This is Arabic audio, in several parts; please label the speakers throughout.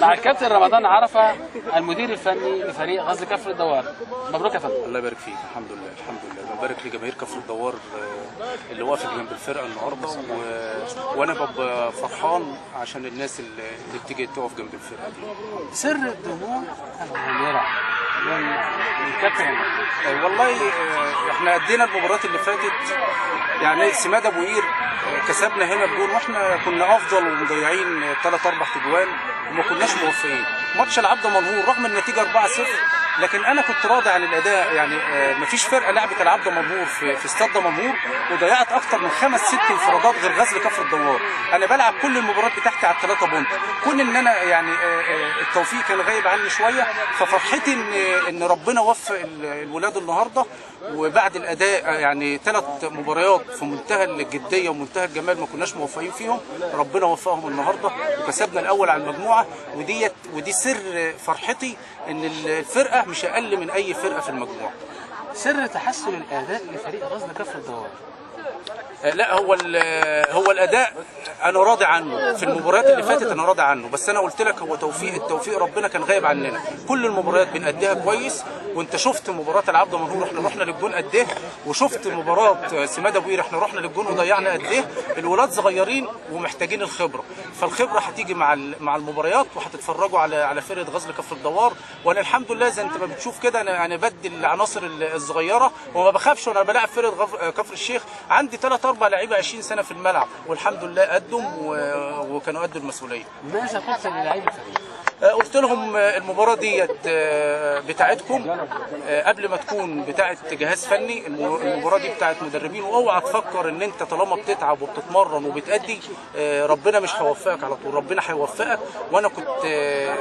Speaker 1: مع الكابتن رمضان عرفة المدير الفني لفريق غزل كفر الدوار. مبروك يا فندم.
Speaker 2: الله يبارك فيك. الحمد لله الحمد لله. ببارك لجماهير كفر الدوار اللي وقفت جنب الفرقه النهارده، وانا ببقى فرحان عشان الناس اللي بتيجي تقف جنب الفرقه دي.
Speaker 1: سر الدموع الغامرة من الكابتن
Speaker 2: والله احنا ادينا المباريات اللي فاتت، يعني سماد ابو قير كسبنا هنا بجون، واحنا كنا افضل ومضيعين 3 4 تجوان وما كناش موفقين. ماتش العبد منهور رغم النتيجه 4-0، لكن انا كنت راضي عن الاداء. يعني مفيش فرقه لعبت العبد منهور في استاد دمنهور وضيعت اكتر من 5 6 انفرادات غير غزل كفر الدوار. انا بلعب كل المباريات بتاعتي على ال3 بونت، كون ان انا يعني التوفيق كان غايب عني شويه، ففرحتي ان ربنا وفق الولاد النهارده. وبعد الاداء يعني 3 مباريات في منتهى الجديه ومنتهى الجمال ما كناش موفقين فيهم، ربنا وفقهم النهارده وكسبنا الاول على المجموعه. ودي سر فرحتي ان الفرقه مش اقل من اي فرقه في المجموعه.
Speaker 1: سر تحسن الاداء لفريق غزل كفر الدوار؟
Speaker 2: لا هو الاداء انا راضي عنه. في المباريات اللي فاتت انا راضي عنه، بس انا قلت لك هو التوفيق ربنا كان غايب عننا. كل المباريات بنأديها كويس، وانت شفت مباراه العبد منهور احنا رحنا للجون قد ايه، وشفت مباراه سماد ابو قير احنا رحنا للجون وضيعنا قد ايه. الولاد صغيرين ومحتاجين الخبره، فالخبره هتيجي مع المباريات، وهتتفرجوا على فرقه غزل كفر الدوار. وانا الحمد لله زي انت ما بتشوف كده انا بدي العناصر الصغيره وما بخافش، وانا بلاعب فرقه كفر الشيخ عندي 3 4 لعيبه 20 سنه في الملعب، والحمد لله قدهم وكانوا قدوا المسؤوليه.
Speaker 1: ماذا قلت للاعيبه الفريق؟
Speaker 2: قلت لهم المباراه ديت بتاعتكم قبل ما تكون بتاعت جهاز فني، المباراه دي بتاعت مدربين، واوعى تفكر ان انت طالما بتتعب وبتتمرن وبتأدي ربنا مش هيوفقك على طول، ربنا هيوفقك. وانا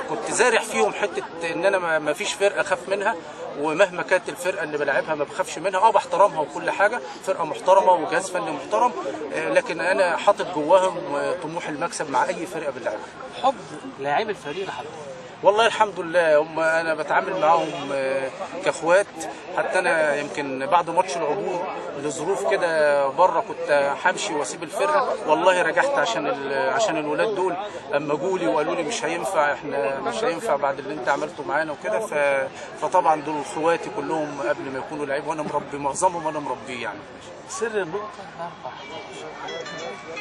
Speaker 2: كنت زارع فيهم حته ان انا ما فيش فرقه اخاف منها، ومهما كانت الفرقه اللي بلعبها ما بخافش منها. بحترمها وكل حاجه، فرقه محترمه وجهاز فني محترم، لكن انا حاطط جواهم طموح المكسب مع اي فرقه بنلعبها.
Speaker 1: حب لاعبي الفريق لحضرتك؟
Speaker 2: والله الحمد لله انا بتعامل معاهم كاخوات. حتى انا يمكن بعد ماتش العبور لظروف كده بره كنت همشي واسيب الفرقه، والله رجعت عشان الولاد دول اما جولي وقالوا لي مش هينفع، احنا مش هينفع بعد اللي انت عملته معانا وكده. فطبعا دول اخواتي كلهم قبل ما يكونوا لعيبه، وانا مربي معظمهم، انا مربيه يعني.
Speaker 1: سر النقطه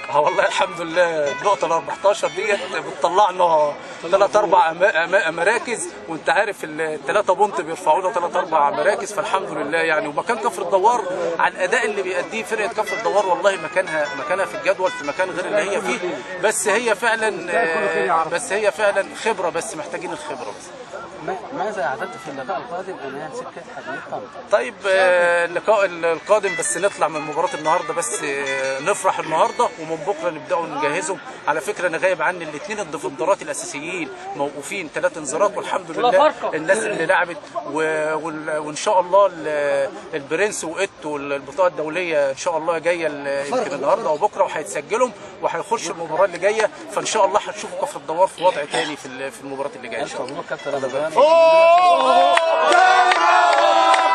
Speaker 1: ال14؟
Speaker 2: والله الحمد لله النقطه ال14 ديت بتطلعنا 3 4 مراكز، وانت عارف ال3 بونت بيرفعونا 3 4 مراكز، فالحمد لله يعني. ومكان كفر الدوار على الاداء اللي بيأديه فرقه كفر الدوار والله مكانها في الجدول في مكان غير اللي هي فيه، بس هي فعلا خبره، بس محتاجين الخبره بس.
Speaker 1: ماذا اعددت في اللقاء القادم امام سكه حديد طنطا؟
Speaker 2: طيب اللقاء القادم بس نطلع من مباراه النهارده، بس نفرح النهارده ومن بكره نبداوا نجهزهم. على فكره انا غايب عني الاثنين الديفندرات الاساسيين موقوفين 3 انذارات، والحمد لله الناس اللي لعبت وان شاء الله البرنس وإيتو والبطاقه الدوليه ان شاء الله جايه يمكن النهارده وبكره، وهيتسجلهم وهيخشوا المباراه اللي جايه، فان شاء الله هتشوفوا كفر الدوار في وضع ثاني في المباراه اللي جايه ان شاء الله.